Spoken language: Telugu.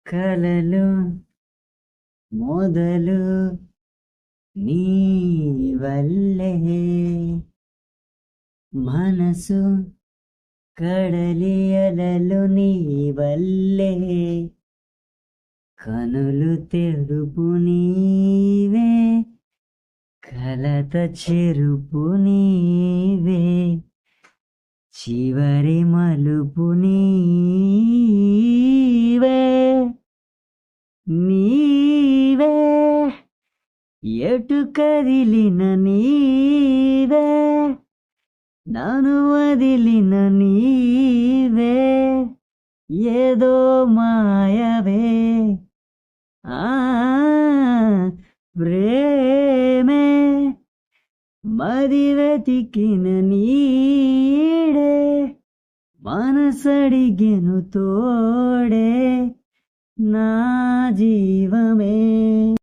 కలలు మొదలు నీ వల్లే, మనసు కడలి అలలు నీ వల్లే, కనులు తెరుపు నీవే, కలత చెరుపు నీవే, చివరి మలుపు నీవే, నీవే ఎటు కదిలిన నీవే, నన్ను వదిలిన నీవే, ఏదో మాయవే ప్రేమే, మది వెతికిన నీడే, మనసడిగెను తోడే, నా జీవనమే